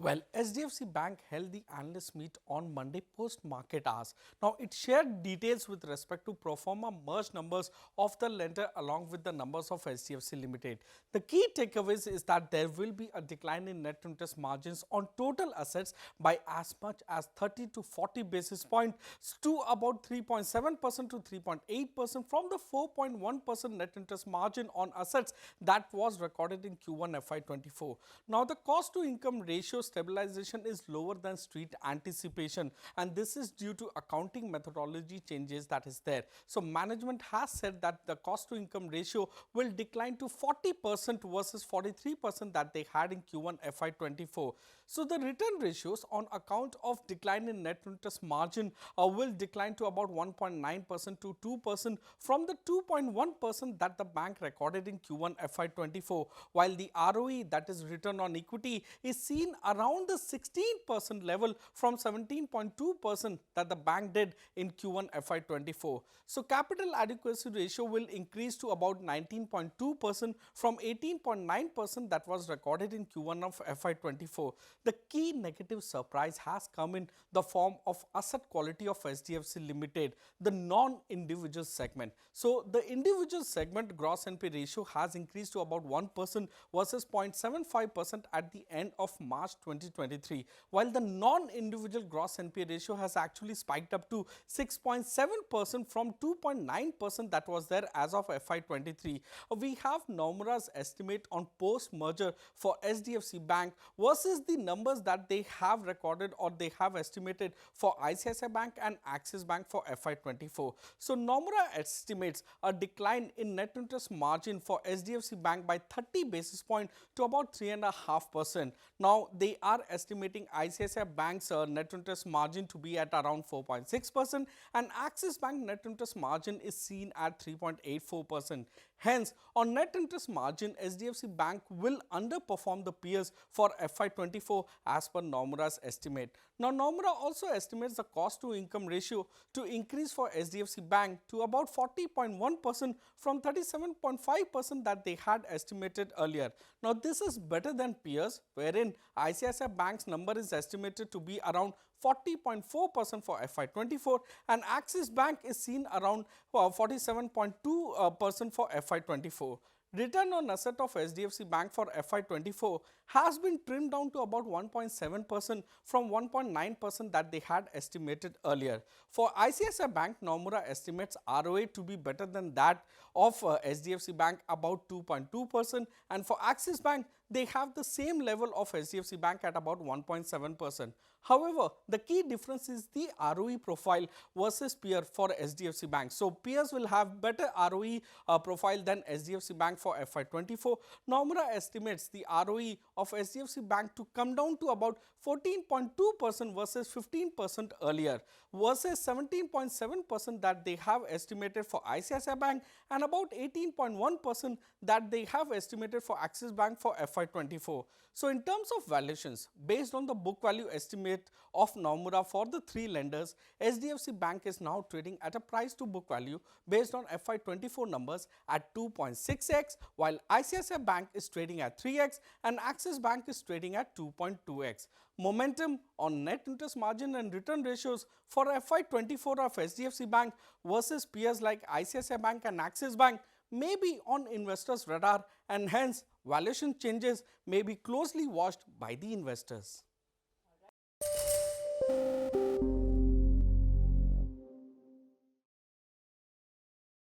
Well, HDFC Bank held the analyst meet on Monday post-market hours. Now, it shared details with respect to pro forma merged numbers of the lender along with the numbers of HDFC Limited. The key takeaways is that there will be a decline in net interest margins on total assets by as much as 30 to 40 basis points to about 3.7% to 3.8% from the 4.1% net interest margin on assets that was recorded in Q1 FY24. Now, the cost to income ratio stabilization is lower than street anticipation, and this is due to accounting methodology changes that is there. So management has said that the cost to income ratio will decline to 40% versus 43% that they had in Q1 FY24. So the return ratios on account of decline in net interest margin will decline to about 1.9% to 2% from the 2.1% that the bank recorded in Q1 FY24, while the ROE, that is return on equity, is seen around the 16% level from 17.2% that the bank did in Q1 FY24. So capital adequacy ratio will increase to about 19.2% from 18.9% that was recorded in Q1 of FY24. The key negative surprise has come in the form of asset quality of HDFC Limited, the non-individual segment. So the individual segment gross NPA ratio has increased to about 1% versus 0.75% at the end of March 2023, while the non-individual gross NPA ratio has actually spiked up to 6.7% from 2.9% that was there as of FY23. We have Nomura's estimate on post-merger for HDFC Bank versus the numbers that they have recorded or they have estimated for ICICI Bank and Axis Bank for FY24. So Nomura estimates a decline in net interest margin for HDFC Bank by 30 basis points to about 3.5%. Now, they are estimating ICICI Bank's net interest margin to be at around 4.6% and Axis Bank net interest margin is seen at 3.84%. Hence, on net interest margin, HDFC Bank will underperform the peers for FY24 as per Nomura's estimate. Now, Nomura also estimates the cost to income ratio to increase for HDFC Bank to about 40.1% from 37.5% that they had estimated earlier. Now, this is better than peers, wherein ICICI Bank's number is estimated to be around 40.4% for FY24 and Axis Bank is seen around 47.2% for FY24. Return on asset of HDFC Bank for FY24 has been trimmed down to about 1.7% from 1.9% that they had estimated earlier. For ICICI Bank, Nomura estimates ROA to be better than that of HDFC Bank, about 2.2%, and for Axis Bank, they have the same level of HDFC Bank at about 1.7%. However, the key difference is the ROE profile versus peer for HDFC Bank. So peers will have better ROE profile than HDFC Bank for FY24. Nomura estimates the ROE of HDFC Bank to come down to about 14.2% versus 15% earlier, versus 17.7% that they have estimated for ICICI Bank and about 18.1% that they have estimated for Axis Bank for FY24. So in terms of valuations, based on the book value estimate of Nomura for the three lenders, HDFC Bank is now trading at a price to book value based on FY24 numbers at 2.6x, while ICICI Bank is trading at 3x and Axis Bank is trading at 2.2x. Momentum on net interest margin and return ratios for FY24 of HDFC Bank versus peers like ICICI Bank and Axis Bank may be on investors' radar, and hence valuation changes may be closely watched by the investors.